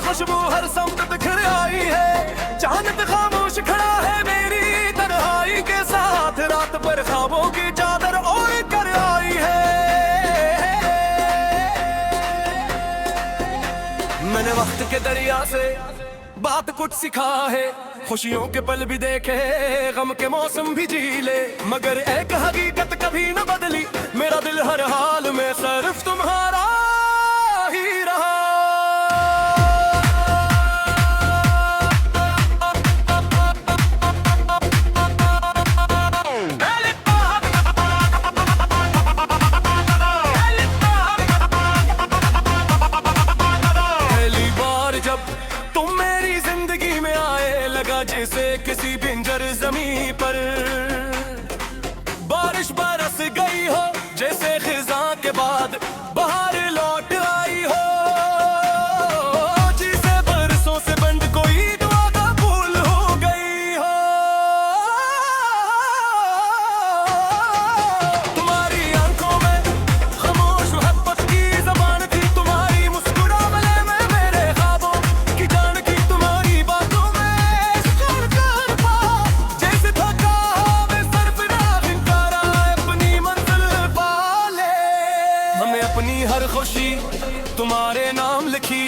खुशबू हर समत बिखर आई है, चांद खामोश खड़ा है मेरी तन्हाई के साथ, रात पर ख्वाबों की चादर ओढ़ कर आई है। मैंने वक्त के दरिया से बात कुछ सिखा है, खुशियों के पल भी देखे, गम के मौसम भी झीले, मगर एक हकीकत कभी न बदली, मेरा दिल हर हाल में सिर्फ तुम्हारा ही रहा। पहली बार जब तुम मेरी जिंदगी में आए, लगा जैसे किसी बिंजर जमीन पर बारिश बरस गई हो, जैसे खिजा के बाद बाहर लौट आई हो, जिसे बरसों से बंद कोई दुआ का फूल हो गई हो। तुम्हारी आंखों में खामोश मोहब्बत की ज़बान थी, तुम्हारी मुस्कुराहट में मेरे ख्वाबों की जान की, तुम्हारी बातों में सुकून कर पा, जैसे थका मैं सरफराज इंकारा अपनी मंजिल पा ले। हमने अपनी हर खुशी तुम्हारे नाम लिखी,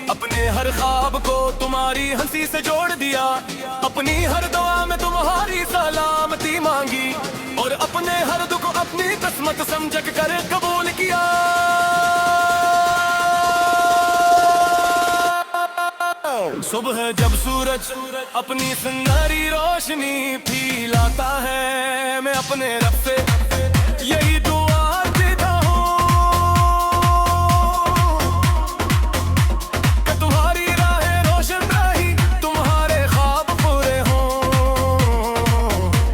अपने हर ख्वाब को तुम्हारी हंसी से जोड़ दिया, अपनी हर दुआ में तुम्हारी सलामती मांगी, और अपने हर दुख अपनी किस्मत समझ कर कबूल किया। सुबह जब सूरज अपनी सुनहरी रोशनी फैलाता है, मैं अपने रब से यही दुआ देता हूँ कि तुम्हारी राहें रोशन रही, तुम्हारे ख्वाब पूरे हों,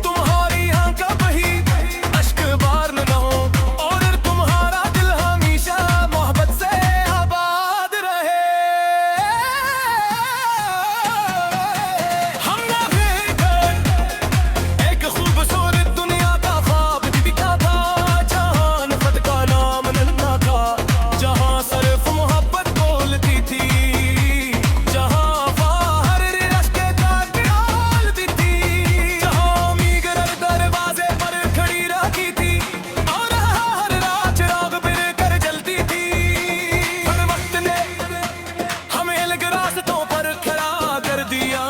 तुम्हारी आंखें बही अश्क बार न हो, और तुम्हारा दिल हमेशा मोहब्बत से आबाद रहे। हम ना एक खूबसूरत दुनिया का ख्वाब दिखा था, जहाँ नफ़रत का नाम न था, जहाँ सिर्फ मोहब्बत बोलती थी, जहाँ बाहर रिश्ते का ख्याल भी थी, जहाँ उम्मीद दरवाजे पर खड़ी रखी थी, और हर रात चिराग बिर कर जलती थी। हर वक्त ने हमें अलग रास्तों पर खड़ा कर दिया,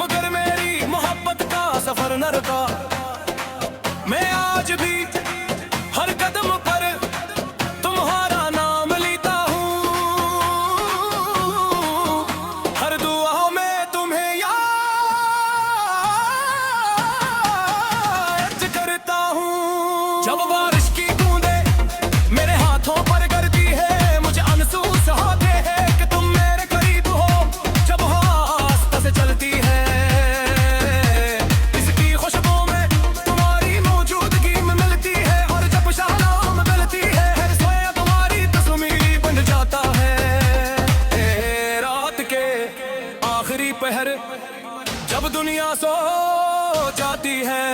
मगर मेरी मोहब्बत का सफर न रुका। मैं आज भी हर कदम पर तुम्हारा नाम लेता हूँ, हर दुआ में तुम्हें याद करता हूँ। जब बारिश की बूंदें मेरे हाथों पर गिरती है, मुझे महसूस होते हैं कि तुम मेरे करीब हो, जब आस्था से चलती है, इसकी खुशबू में तुम्हारी मौजूदगी में मिलती है, और जब शाम मिलती है, सोया तुम्हारी तस्वीर बन जाता है। रात के आखिरी पहर जब दुनिया सो जाती है,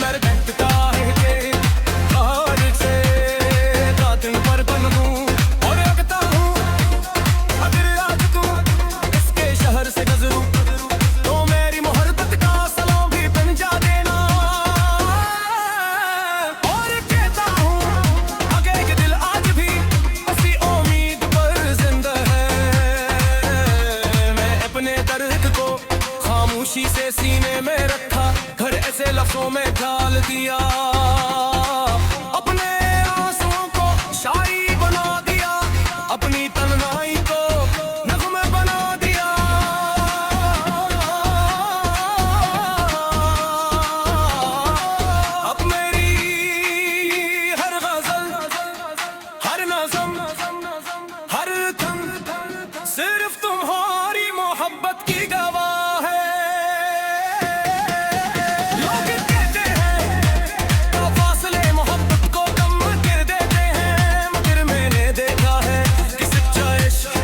मैं देखता है कि हार से कातिल पर बनूं, और लगता हूँ अगर आज तू इसके शहर से गुजरूं, तो मेरी मोहब्बत का सलाम भी बन जा देना। और कहता हूँ आगे के दिल आज भी उसी उम्मीद पर जिंदा है, मैं अपने दर्द को खामोशी से सीने में रखा, घर ऐसे लफ्जों में ढाल दिया, अपने आंसुओं को शायरी बना दिया, अपनी तन्हाई को नग़्मे बना दिया। अब मेरी हर गज़ल, हर नज़म, हर धम सिर्फ तुम्हारी मोहब्बत की गवाह है। लोग कहते हैं तो फासले मोहब्बत को कम कर देते हैं, मगर मैंने देखा है कि सच्चा इश्क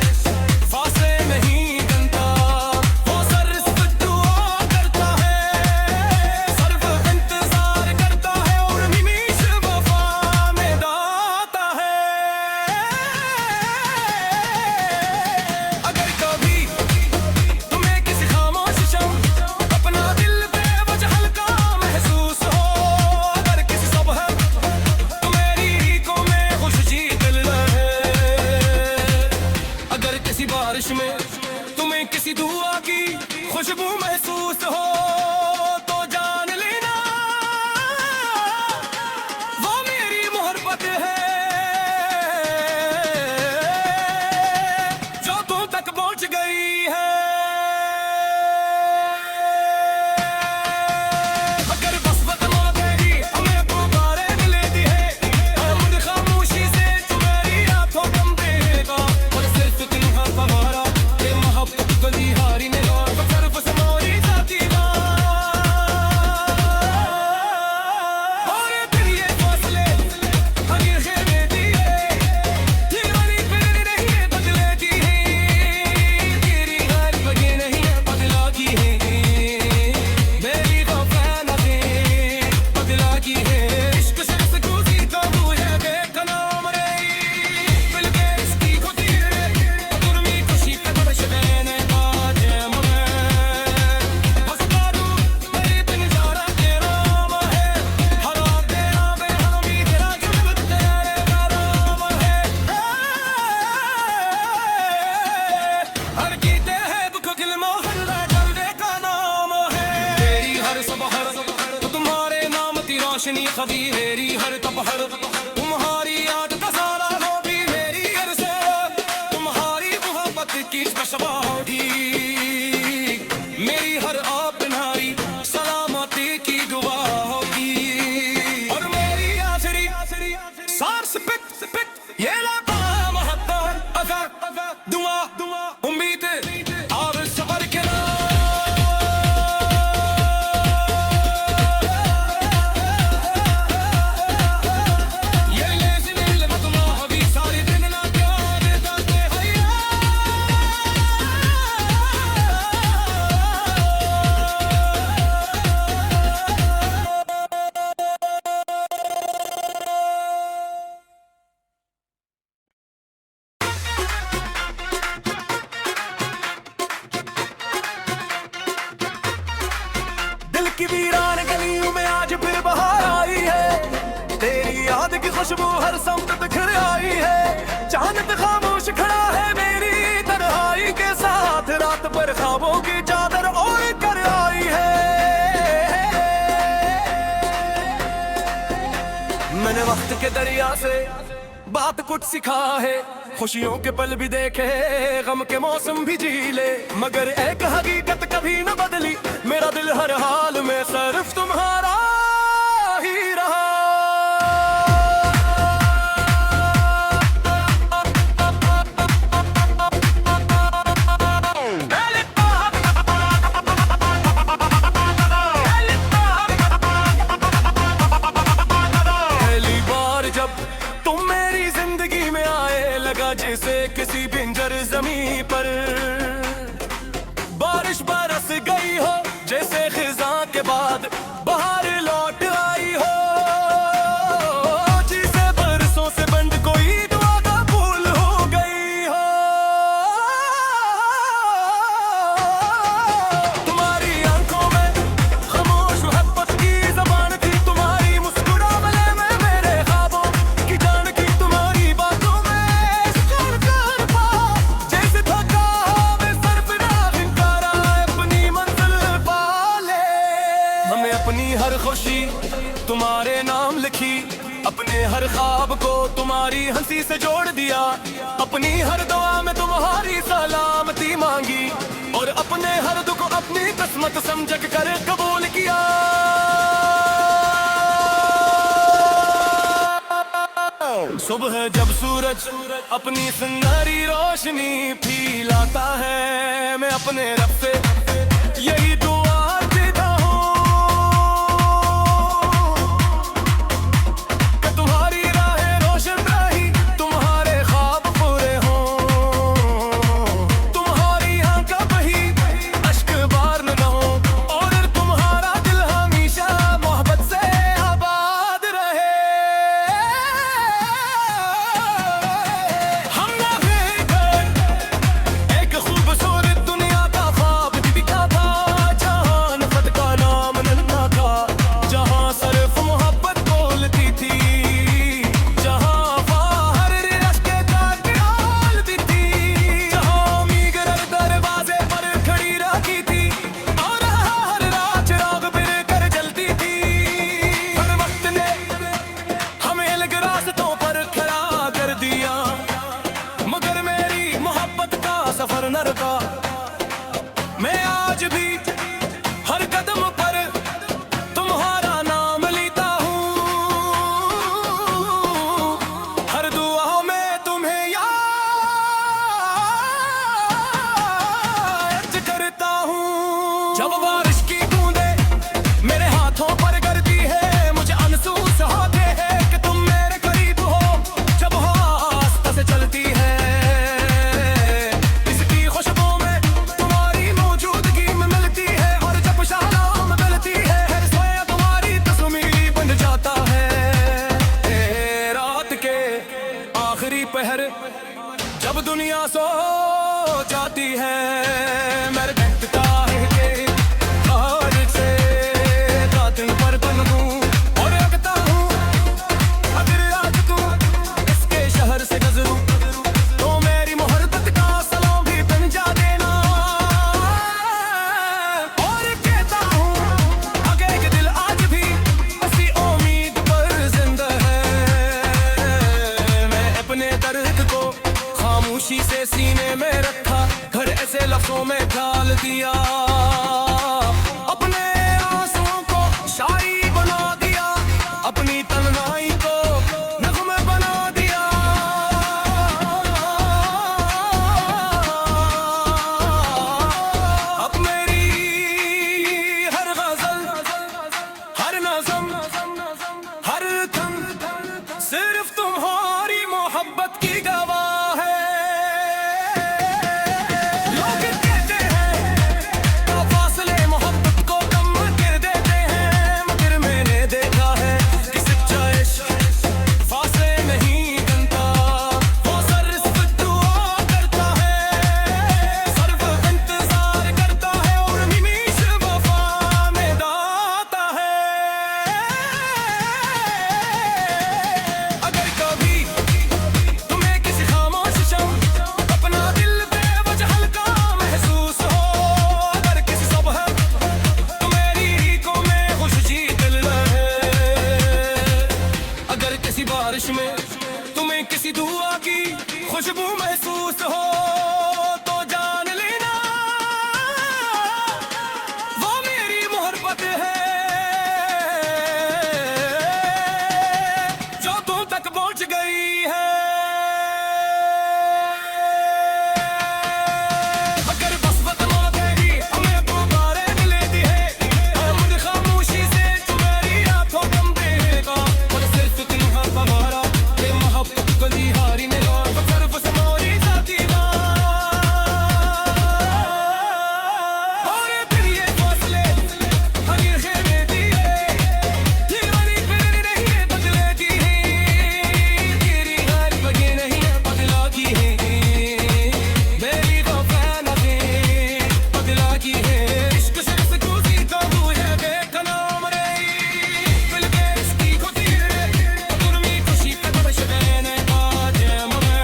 खुशबू महसूस हो तो जान लेना वो मेरी मोहब्बत है जो तुम तक पहुंच गई है। अगर बस बदला तेरी हमें पुकारे मिलेती है हम खामोशी से तुम्हारी आंखों कम देगा और सिर्फ तुम्हारा हमारा ये मोहब्बत बनी हारी ने सर्फ से मोरी जाती ना और फिर ये फासले हरी खेमे दिए दीवानी फिर नहीं बदलती है तेरी हर बगे नहीं बदला की है मेरी वफा न दे बदला की है इश्क से गुजी काबू है देखना मरे दिल के इसकी खुदी है दुर्मी खुशी पे बश मैंने आज मरे बस कारू मेरी बिन जारा तेरा है हरा तेरा बेहमी तेरा जुल्म तेरे नाम है हर कीते है दुख किलमा हर डरने का नाम है तेरी हर सबहर तो तुम्हारे नाम की रोशनी खदी मेरी हर तपहर तुम्हारी याद का सारा लो भी मेरी हर से तुम्हारी मोहब्बत की बशबा होगी मेरी हर आप नारी सलामती की दुआ होगी और मेरी आखिरी सांस पिट ये लबा मोहब्बत अगर दुआ उम्मीद और सबर के ये लेज़िम लमतमा हबी सारी दिन ना प्यार दाते हैया दिल की वीरान गलियों में आज फिर बहार आई है तेरी याद की खुशबू हर समत बिखर आई है चांद खामोश खड़ा है मेरी तन्हाई के साथ रात पर ख्वाबों की चादर ओढ़ कर आई है मैंने वक्त के दरिया से बात कुछ सिखा है खुशियों के पल भी देखे गम के मौसम भी झीले मगर एक हकीकत कभी न बदली मेरा दिल हर हाल में सिर्फ तुम्हारा ही रहा पहली बार जब तुम मेरी जिंदगी में आए लगा जैसे किसी बिंजर जमीन पर बारिश बरस गई हो जैसे खिजा के बाद बाहर लौट आई हो जिसे बरसों से बंद कोई दुआ का फूल हो गई हो तुम्हारी आंखों में खामोश मोहब्बत की जबान थी तुम्हारी मुस्कुरावले में मेरे ख्वाबों की जान की तुम्हारी बातों में सुकून कर पा जैसे थका मैं सर पे इनकारा अपनी मंजिल पा ले हमने अपनी हर खुशी तुम्हारे नाम लिखी अपने हर ख्वाब को तुम्हारी हंसी से जोड़ दिया अपनी हर दुआ में तुम्हारी सलामती मांगी और अपने हर दुख अपनी किस्मत समझ कर कबूल किया सुबह जब सूरज अपनी सुनहरी रोशनी फैलाता है मैं अपने रब से यही दुआ देता हूँ कि तुम्हारी राहें रोशन रही तुम्हारे ख्वाब पूरे हों तुम्हारी आंखें बही अश्क बार न हो और तुम्हारा दिल हमेशा मोहब्बत से आबाद रहे हम ना बेघर एक खूबसूरत दुनिया का ख्वाब आज भी हर कदम पर तुम्हारा नाम लेता हूँ, हर दुआ में तुम्हें याद करता हूँ। जब बारिश की बूंदे मेरे हाथों पर गिरती है, मुझे महसूस होते हैं कि तुम मेरे करीब हो। जब आस्ता से चलती है इसकी खुशबू में तुम्हारी मौजूदगी में मिलती है, और जब शाम मिलती है सोया तुम्हारी तस्वीर बन जाता है। रात के आखिरी पहर जब दुनिया सो जाती है, मेरे देखता है कि आज से कातिल पर बन दूं और रखता हूँ। अगर आज तू इसके शहर से गुजरूं तो मेरी मोहब्बत का सलाम भी बन जा देना। और कहता हूँ आगे के दिल आज भी इसी उम्मीद पर जिंदा है। मैं अपने दर्द को खामोशी से सीने में रखा, घर ऐसे लफ्जों में ढाल दिया, अपने आंसुओं को शायरी बना दिया, अपनी तन्हाई को नग़्मे बना दिया। अब मेरी हर गज़ल, हर नज़म, हर धन सिर्फ तुम्हारी मोहब्बत की गवाह है। लोग कहते हैं तो फासले मोहब्बत को कम कर देते हैं, मगर मैंने देखा है कि सच्चा इश्क फासले नहीं गिनता। वो सिर्फ दुआ करता है, सिर्फ इंतजार करता है, और हमेशा वफा में दाता है। अगर कभी तुम्हें किसी खामोश शम अपना दिल बेवजह हल्का महसूस हो, अगर किसी सुबह तुम्हारी रीकों में खुशी दिल रहे, अगर किसी बारिश में तुम्हें किसी दुआ की खुशबू महसूस हो, तो जान लेना वो मेरी मोहब्बत है जो तुम तक पहुंच गई है। अगर बस बदमा तेरी हमें पुकारे मिलेती है, हम खामोशी से तुम्हारी आंखों कम देगा, और सिर्फ तुम्हारा हमारा ये मोहब्बत कभी हारी नहीं हो, सिर्फ समारी जाती ना। और फिर ये फासले हर खेमे दिए, ये वाली फिर नहीं बदलती है, तेरी हर बगे नहीं बदला की है, मेरी वफा नहीं बदला की है। इश्क सिर्फ दूसरी काबू है, देखना मरे दिल के इसकी खुदी है, तुरमी खुशी पे बश मैंने आज मैं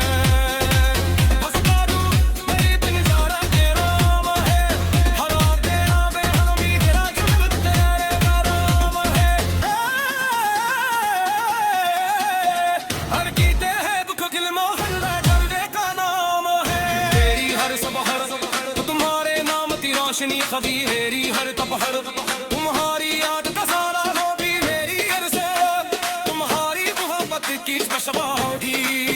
बस कादू मेरी बिन जारा तेरा है, हरा तेरा बेहमी तेरा जुल्म तेरे नाम है। हर कीते हैं दुख गिल मोहल्ला जलने का नाम है, तेरी हर सबहर तो तुम्हारे नाम की रोशनी खबी, मेरी हर तपहर तुम्हारी याद का सारा लो भी, मेरी हर से तुम्हारी मोहब्बत की बशबा होगी।